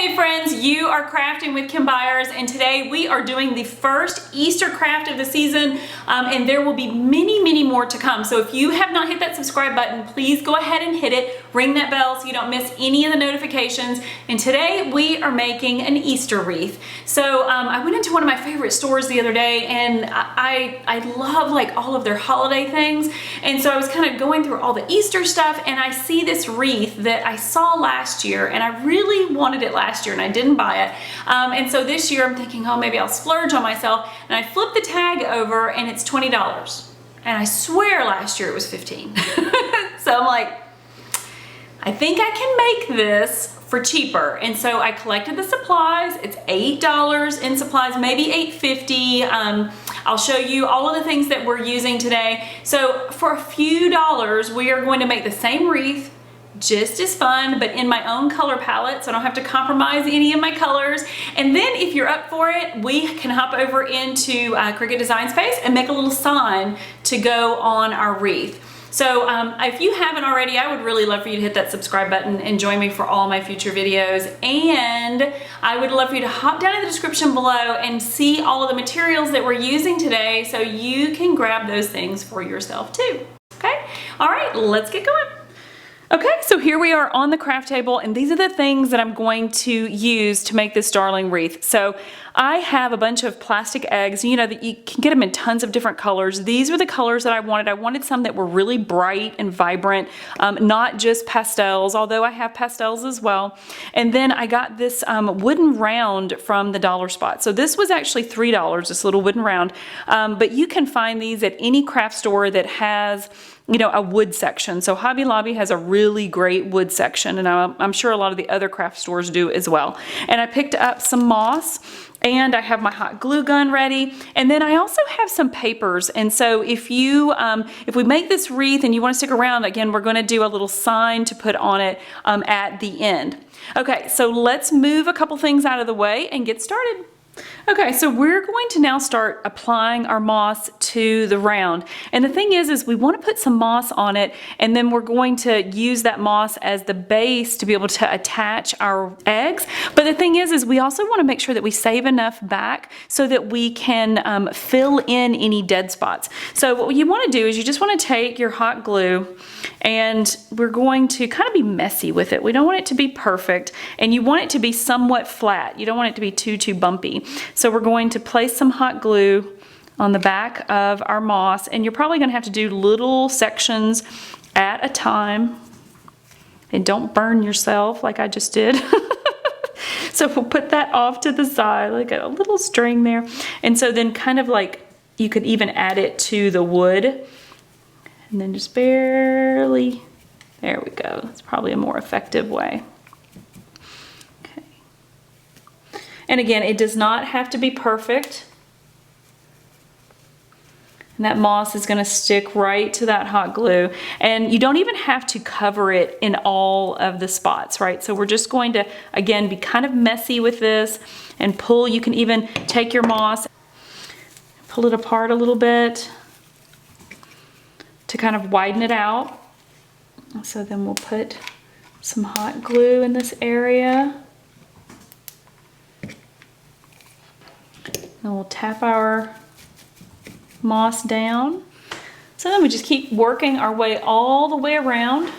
Hey friends, you are crafting with Kim Byers, and today we are doing the first Easter craft of the season, and there will be many more to come. So if you have not hit that subscribe button, please go ahead and hit it, ring that bell so you don't miss any of the notifications. And today we are making an Easter wreath. So I went into one of my favorite stores the other day, and I love like all of their holiday things, and so I was kind of going through all the Easter stuff, and I see this wreath that I saw last year, and I really wanted it last year and I didn't buy it. And so this year I'm thinking, oh, maybe I'll splurge on myself. And I flip the tag over and it's $20. And I swear last year it was $15. So I'm like, I think I can make this for cheaper. And so I collected the supplies. It's $8 in supplies, maybe $8.50. I'll show you all of the things that we're using today. So for a few dollars, we are going to make the same wreath, just as fun, but in my own color palette, so I don't have to compromise any of my colors. And then if you're up for it, we can hop over into Cricut Design Space and make a little sign to go on our wreath. So if you haven't already, I would really love for you to hit that subscribe button and join me for all my future videos. And I would love for you to hop down in the description below and see all of the materials that we're using today so you can grab those things for yourself too. Okay? All right, let's get going. Okay, so here we are on the craft table, and these are the things that I'm going to use to make this darling wreath. So I have a bunch of plastic eggs, you know, that you can get them in tons of different colors. These were the colors that I wanted. I wanted some that were really bright and vibrant, not just pastels, although I have pastels as well. And then I got this wooden round from the dollar spot. So this was actually $3, this little wooden round, but you can find these at any craft store that has, you know, a wood section. So Hobby Lobby has a really great wood section, and I'm sure a lot of the other craft stores do as well. And I picked up some moss, and I have my hot glue gun ready. And then I also have some papers. And so if you, if we make this wreath and you want to stick around, again, we're going to do a little sign to put on it at the end. Okay, so let's move a couple things out of the way and get started. Okay, so we're going to now start applying our moss to the round. And the thing is we want to put some moss on it, and then we're going to use that moss as the base to be able to attach our eggs. But the thing is we also want to make sure that we save enough back so that we can fill in any dead spots. So what you want to do is you just want to take your hot glue, and we're going to kind of be messy with it. We don't want it to be perfect, and you want it to be somewhat flat. You don't want it to be too bumpy. So we're going to place some hot glue on the back of our moss, and you're probably going to have to do little sections at a time. And don't burn yourself like I just did. So we'll put that off to the side, like a little string there. And so then kind of like you could even add it to the wood. And then just barely, there we go. That's probably a more effective way. And again, it does not have to be perfect. And that moss is going to stick right to that hot glue. And you don't even have to cover it in all of the spots, right? So we're just going to, again, be kind of messy with this and pull. You can even take your moss, pull it apart a little bit to kind of widen it out. So then we'll put some hot glue in this area. And we'll tap our moss down. So then we just keep working our way all the way around.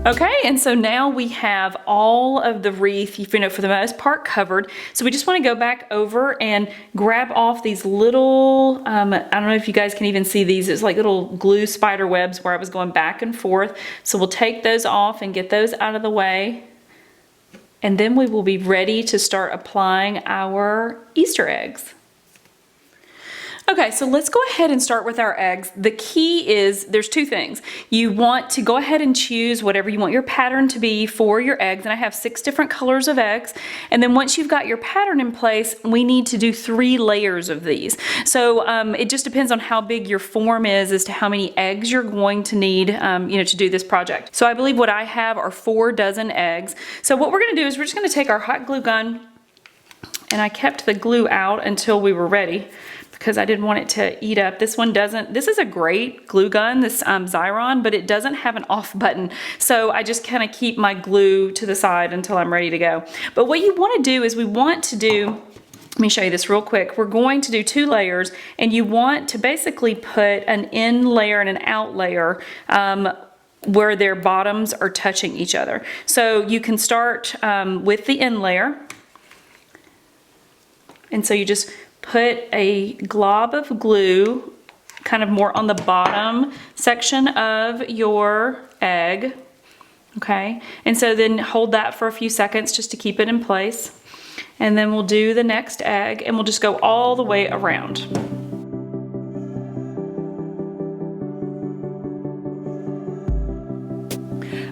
Okay, and so now we have all of the wreath, you know, for the most part covered. So we just want to go back over and grab off these little, I don't know if you guys can even see these, it's like little glue spider webs where I was going back and forth. So we'll take those off and get those out of the way. And then we will be ready to start applying our Easter eggs. Okay, so let's go ahead and start with our eggs. The key is there's two things. You want to go ahead and choose whatever you want your pattern to be for your eggs, and I have 6 different colors of eggs. And then once you've got your pattern in place, we need to do 3 layers of these. So it just depends on how big your form is as to how many eggs you're going to need to do this project. So I believe what I have are 4 dozen eggs. So what we're gonna do is we're just gonna take our hot glue gun, and I kept the glue out until we were ready, because I didn't want it to eat up. This one doesn't, this is a great glue gun, this Xyron, but it doesn't have an off button. So I just kind of keep my glue to the side until I'm ready to go. But what you want to do is let me show you this real quick. We're going to do 2 layers, and you want to basically put an in layer and an out layer where their bottoms are touching each other. So you can start with the in layer. And so you just put a glob of glue kind of more on the bottom section of your egg, okay? And so then hold that for a few seconds just to keep it in place. And then we'll do the next egg, and we'll just go all the way around.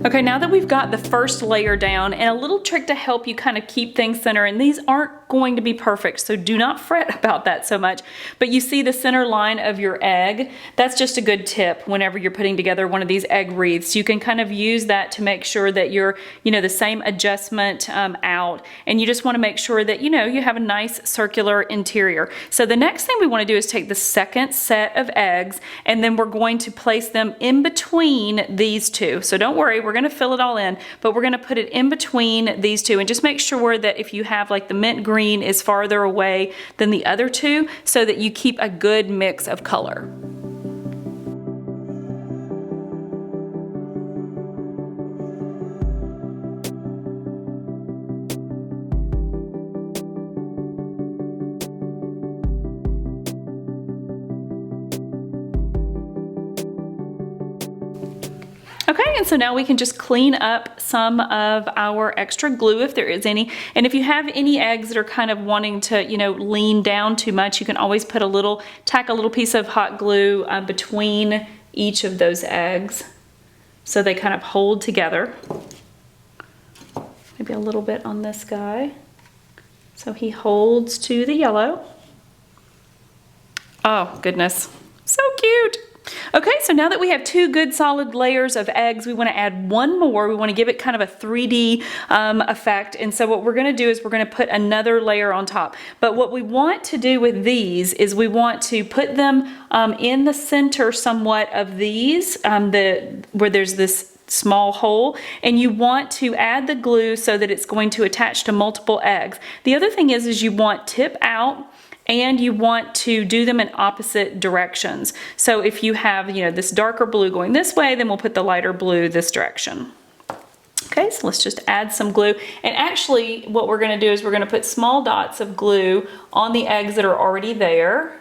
Okay, now that we've got the first layer down, and a little trick to help you kind of keep things center, and these aren't going to be perfect, so do not fret about that so much, but you see the center line of your egg? That's just a good tip whenever you're putting together one of these egg wreaths. You can kind of use that to make sure that you're, the same adjustment out, and you just want to make sure that, you have a nice circular interior. So the next thing we want to do is take the second set of eggs, and then we're going to place them in between these 2. So don't worry, we're going to fill it all in, but we're going to put it in between these 2, and just make sure that if you have like the mint green is farther away than the other 2, so that you keep a good mix of color. Okay, and so now we can just clean up some of our extra glue if there is any. And if you have any eggs that are kind of wanting to, lean down too much, you can always put tack a little piece of hot glue between each of those eggs so they kind of hold together. Maybe a little bit on this guy, so he holds to the yellow. Oh, goodness, so cute. Okay, so now that we have 2 good solid layers of eggs, we want to add 1 more. We want to give it kind of a 3D effect. And so what we're going to do is we're going to put another layer on top. But what we want to do with these is we want to put them in the center somewhat of these, where there's this small hole, and you want to add the glue so that it's going to attach to multiple eggs. The other thing is you want tip out, and you want to do them in opposite directions. So if you have, this darker blue going this way, then we'll put the lighter blue this direction. Okay, so let's just add some glue. And actually what we're going to do is we're going to put small dots of glue on the eggs that are already there,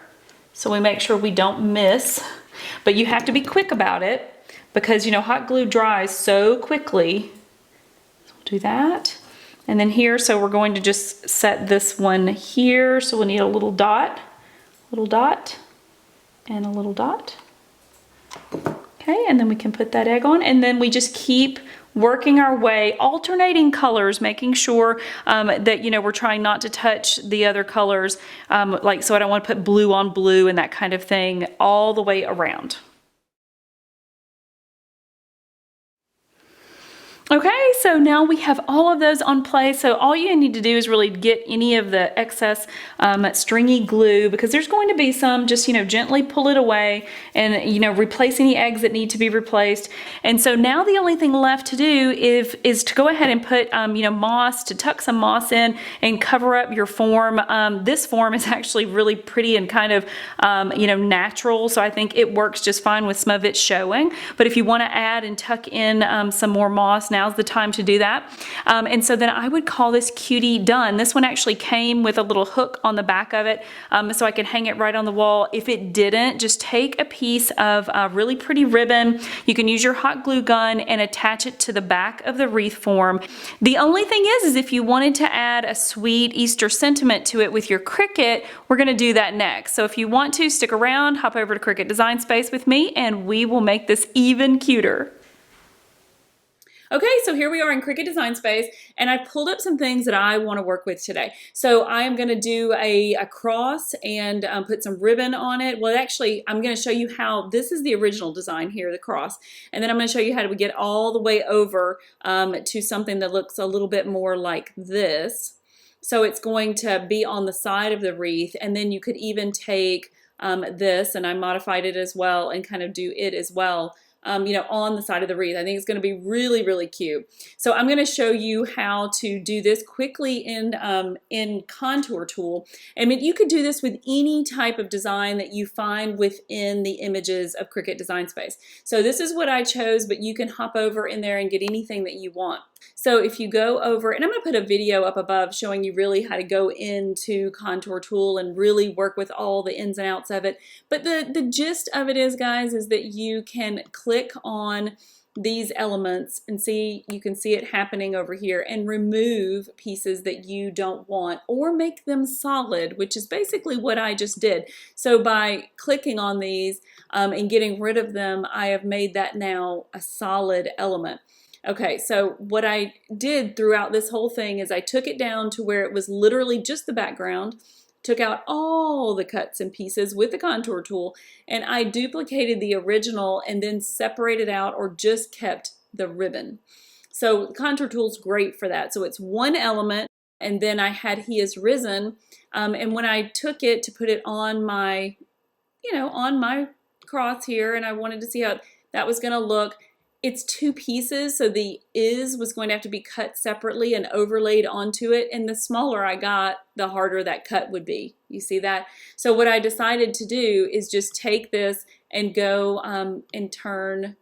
so we make sure we don't miss. But you have to be quick about it, because hot glue dries so quickly. So we'll do that. And then here, so we're going to just set this one here. So we'll need a little dot, and a little dot. Okay, and then we can put that egg on, and then we just keep working our way, alternating colors, making sure that, we're trying not to touch the other colors. So I don't want to put blue on blue and that kind of thing all the way around. Okay, so now we have all of those on place. So all you need to do is really get any of the excess stringy glue, because there's going to be some, just, gently pull it away and, replace any eggs that need to be replaced. And so now the only thing left to do is to go ahead and put, moss, to tuck some moss in and cover up your form. This form is actually really pretty and kind of, natural. So I think it works just fine with some of it showing. But if you want to add and tuck in some more moss, now now's the time to do that. And so then I would call this cutie done. This one actually came with a little hook on the back of it, so I could hang it right on the wall. If it didn't, just take a piece of really pretty ribbon. You can use your hot glue gun and attach it to the back of the wreath form. The only thing is if you wanted to add a sweet Easter sentiment to it with your Cricut, we're gonna do that next. So if you want to, stick around, hop over to Cricut Design Space with me, and we will make this even cuter. Okay, so here we are in Cricut Design Space, and I pulled up some things that I want to work with today. So I am going to do a cross and put some ribbon on it. Well, actually, I'm going to show you how, this is the original design here, the cross, and then I'm going to show you how we get all the way over to something that looks a little bit more like this. So it's going to be on the side of the wreath, and then you could even take this, and I modified it as well, and kind of do it as well. You know, on the side of the wreath. I think it's going to be really, really cute. So I'm going to show you how to do this quickly in Contour Tool. I mean, you could do this with any type of design that you find within the images of Cricut Design Space. So this is what I chose, but you can hop over in there and get anything that you want. So if you go over, and I'm going to put a video up above showing you really how to go into Contour Tool and really work with all the ins and outs of it. But the gist of it is, guys, is that you can click on these elements and see, you can see it happening over here, and remove pieces that you don't want or make them solid, which is basically what I just did. So by clicking on these and getting rid of them, I have made that now a solid element. Okay, so what I did throughout this whole thing is I took it down to where it was literally just the background, took out all the cuts and pieces with the contour tool, and I duplicated the original and then separated out or just kept the ribbon. So contour tool's great for that. So it's one element, and then I had He Is Risen, and when I took it to put it on my, you know, on my cross here, and I wanted to see how that was going to look. It's two pieces, so the is was going to have to be cut separately and overlaid onto it, and the smaller I got, the harder that cut would be. You see that? So what I decided to do is just take this and go and turn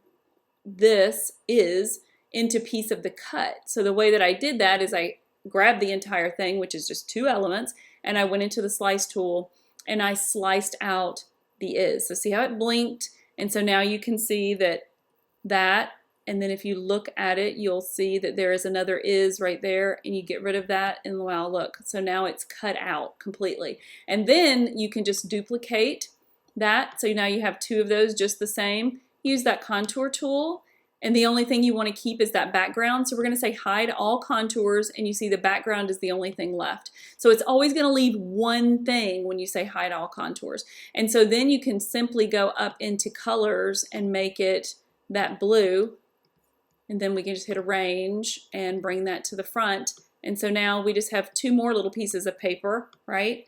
this is into piece of the cut. So the way that I did that is I grabbed the entire thing, which is just two elements, and I went into the slice tool and I sliced out the is. So see how it blinked? And so now you can see that, and then if you look at it, you'll see that there is another is right there, and you get rid of that, and wow, look, so now it's cut out completely. And then you can just duplicate that, so now you have two of those just the same. Use that contour tool, and the only thing you want to keep is that background. So we're going to say hide all contours, and you see the background is the only thing left. So it's always going to leave one thing when you say hide all contours. And so then you can simply go up into colors and make it that blue, and then we can just hit arrange and bring that to the front. And so now we just have two more little pieces of paper, right?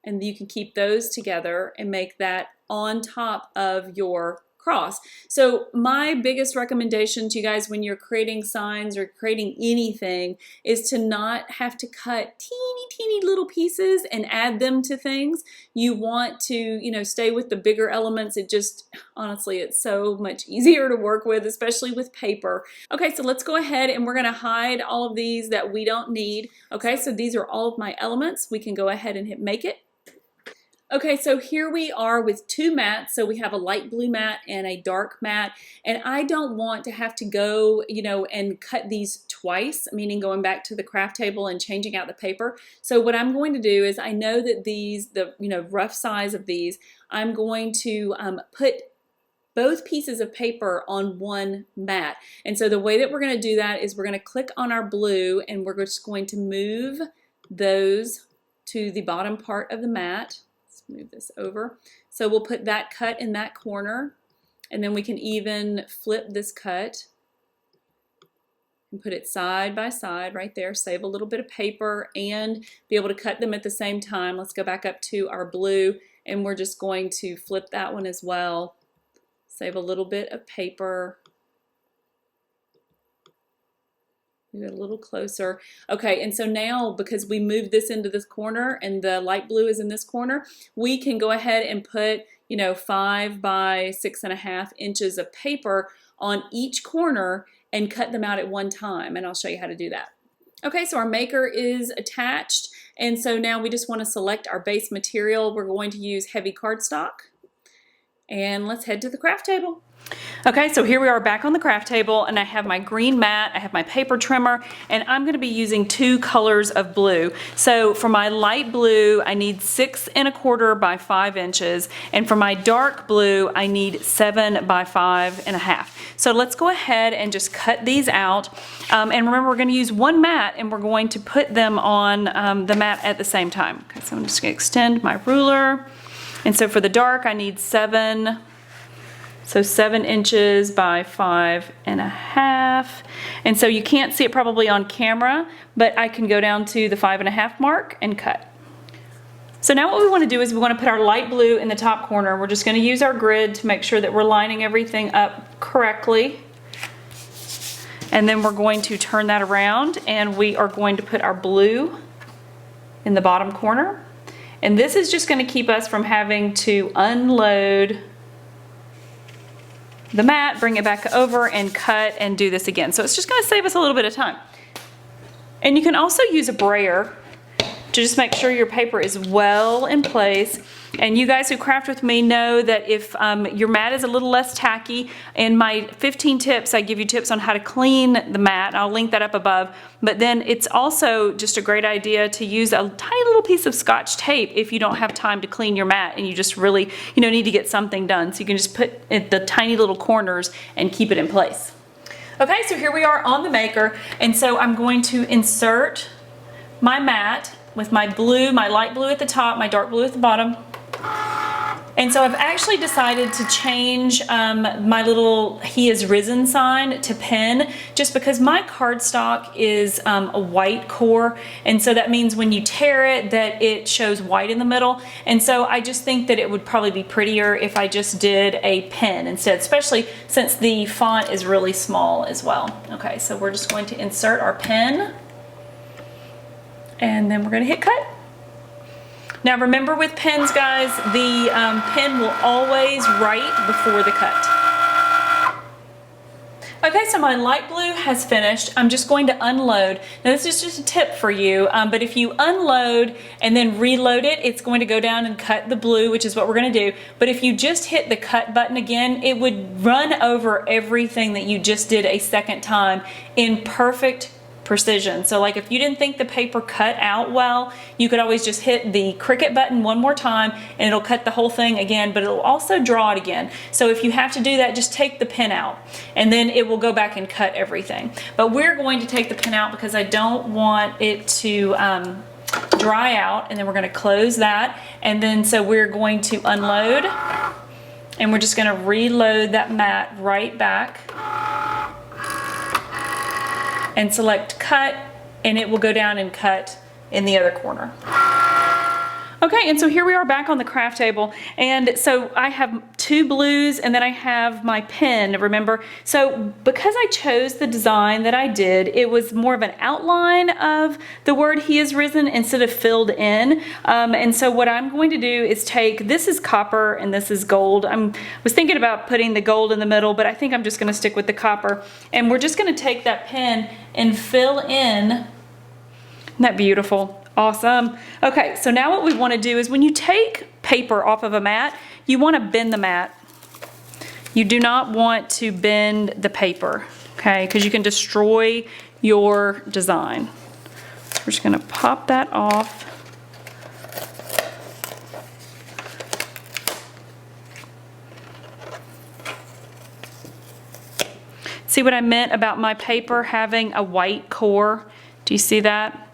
And you can keep those together and make that on top of your cross. So my biggest recommendation to you guys when you're creating signs or creating anything is to not have to cut teeny little pieces and add them to things. You want to, you know, stay with the bigger elements. It just, honestly, it's so much easier to work with, especially with paper. Okay, so let's go ahead and we're going to hide all of these that we don't need. Okay, so these are all of my elements. We can go ahead and hit make it. Okay, so here we are with two mats. So we have a light blue mat and a dark mat, and I don't want to have to go, you know, and cut these twice, meaning going back to the craft table and changing out the paper. So what I'm going to do is, I know that these, the, you know, rough size of these, I'm going to put both pieces of paper on one mat. And so the way that we're going to do that is we're going to click on our blue, and we're just going to move those to the bottom part of the mat. Move this over. So we'll put that cut in that corner, and then we can even flip this cut and put it side by side right there, save a little bit of paper and be able to cut them at the same time. Let's go back up to our blue, and we're just going to flip that one as well, save a little bit of paper. Move it a little closer. Okay, and so now because we moved this into this corner and the light blue is in this corner, we can go ahead and put, you know, 5 by 6.5 inches of paper on each corner, and cut them out at one time, and I'll show you how to do that. Okay, so our maker is attached, and so now we just want to select our base material. We're going to use heavy cardstock, and let's head to the craft table. Okay, so here we are back on the craft table, and I have my green mat, I have my paper trimmer, and I'm going to be using 2 colors of blue. So for my light blue, I need 6 1/4 by 5 inches, and for my dark blue, I need 7 by 5 1/2. So let's go ahead and just cut these out. And remember, we're going to use one mat, and we're going to put them on the mat at the same time. Okay, so I'm just going to extend my ruler, and so for the dark, I need 7. So 7 inches by 5 1/2. And so you can't see it probably on camera, but I can go down to the 5 1/2 mark and cut. So now what we want to do is we want to put our light blue in the top corner. We're just going to use our grid to make sure that we're lining everything up correctly. And then we're going to turn that around, and we are going to put our blue in the bottom corner. And this is just going to keep us from having to unload the mat, bring it back over, and cut and do this again. So it's just going to save us a little bit of time. And you can also use a brayer to just make sure your paper is well in place. And you guys who craft with me know that if your mat is a little less tacky, in my 15 tips, I give you tips on how to clean the mat. I'll link that up above. But then it's also just a great idea to use a tiny little piece of Scotch tape if you don't have time to clean your mat and you just really, need to get something done. So you can just put it the tiny little corners and keep it in place. Okay, so here we are on the maker. And so I'm going to insert my mat with my blue, my light blue at the top, my dark blue at the bottom. And so I've actually decided to change my little "He is risen" sign to pen, just because my cardstock is a white core, and so that means when you tear it that it shows white in the middle. And so I just think that it would probably be prettier if I just did a pen instead, especially since the font is really small as well. Okay, so we're just going to insert our pen, and then we're going to hit cut. Now remember, with pens, guys, the pen will always write before the cut. Okay, so my light blue has finished. I'm just going to unload. Now this is just a tip for you, but if you unload and then reload it, it's going to go down and cut the blue, which is what we're going to do. But if you just hit the cut button again, it would run over everything that you just did a second time in perfect precision. So like if you didn't think the paper cut out well, you could always just hit the Cricut button one more time and it'll cut the whole thing again, but it'll also draw it again. So if you have to do that, just take the pen out and then it will go back and cut everything. But we're going to take the pen out because I don't want it to dry out, and then we're going to close that, and then so we're going to unload, and we're just going to reload that mat right back and select cut, and it will go down and cut in the other corner. Okay, and so here we are back on the craft table, and so I have 2 blues and then I have my pen, remember? So because I chose the design that I did, it was more of an outline of the word "He is risen" instead of filled in. And so what I'm going to do is take, this is copper and this is gold. I was thinking about putting the gold in the middle, but I think I'm just going to stick with the copper. And we're just going to take that pen and fill in. Isn't that beautiful? Awesome. Okay, so now what we want to do is when you take paper off of a mat, you want to bend the mat. You do not want to bend the paper, okay, because you can destroy your design. So we're just going to pop that off. See what I meant about my paper having a white core? Do you see that?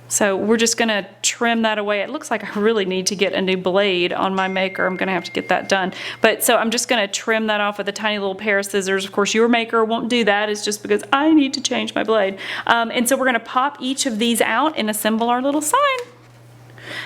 So we're just going to trim that away. It looks like I really need to get a new blade on my maker. I'm going to have to get that done. But so I'm just going to trim that off with a tiny little pair of scissors. Of course, your maker won't do that. It's just because I need to change my blade. And so we're going to pop each of these out and assemble our little sign.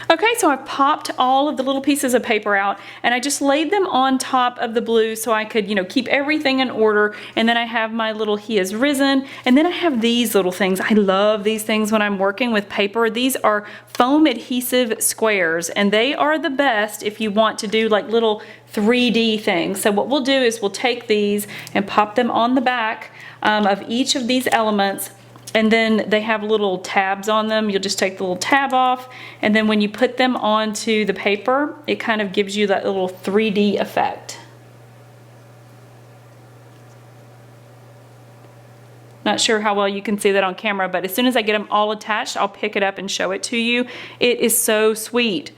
Okay, so I've popped all of the little pieces of paper out and I just laid them on top of the blue so I could, you know, keep everything in order. And then I have my little He Has Risen, and then I have these little things. I love these things when I'm working with paper. These are foam adhesive squares, and they are the best if you want to do like little 3D things. So what we'll do is we'll take these and pop them on the back of each of these elements. And then they have little tabs on them. You'll just take the little tab off, and then when you put them onto the paper, it kind of gives you that little 3D effect. Not sure how well you can see that on camera, but as soon as I get them all attached, I'll pick it up and show it to you. It is so sweet.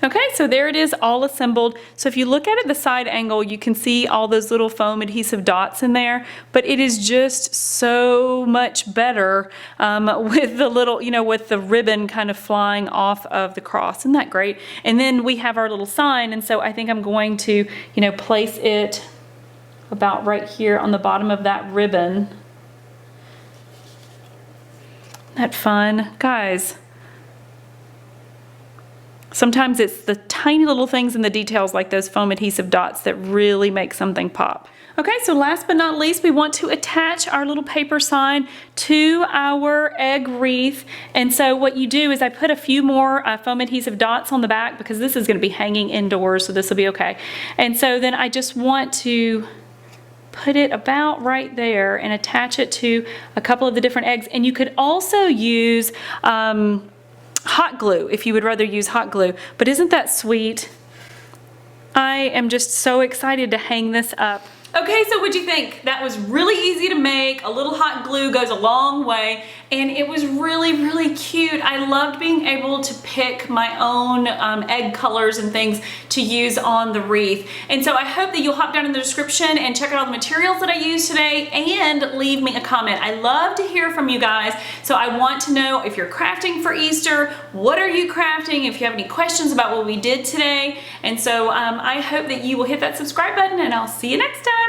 Okay, so there it is, all assembled. So if you look at it the side angle, you can see all those little foam adhesive dots in there, but it is just so much better with the little, you know, with the ribbon kind of flying off of the cross. Isn't that great? And then we have our little sign, and so I think I'm going to, you know, place it about right here on the bottom of that ribbon. Isn't that fun? Guys, sometimes it's the tiny little things in the details like those foam adhesive dots that really make something pop. Okay, so last but not least, we want to attach our little paper sign to our egg wreath. And so what you do is I put a few more foam adhesive dots on the back because this is going to be hanging indoors, so this will be okay. And so then I just want to put it about right there and attach it to a couple of the different eggs. And you could also use hot glue if you would rather use hot glue. But isn't that sweet? I am just so excited to hang this up. Okay, so what'd you think? That was really easy to make. A little hot glue goes a long way, and it was really, really cute. I loved being able to pick my own egg colors and things to use on the wreath. And so I hope that you'll hop down in the description and check out all the materials that I used today and leave me a comment. I love to hear from you guys, so I want to know if you're crafting for Easter, what are you crafting, if you have any questions about what we did today. And so I hope that you will hit that subscribe button, and I'll see you next time.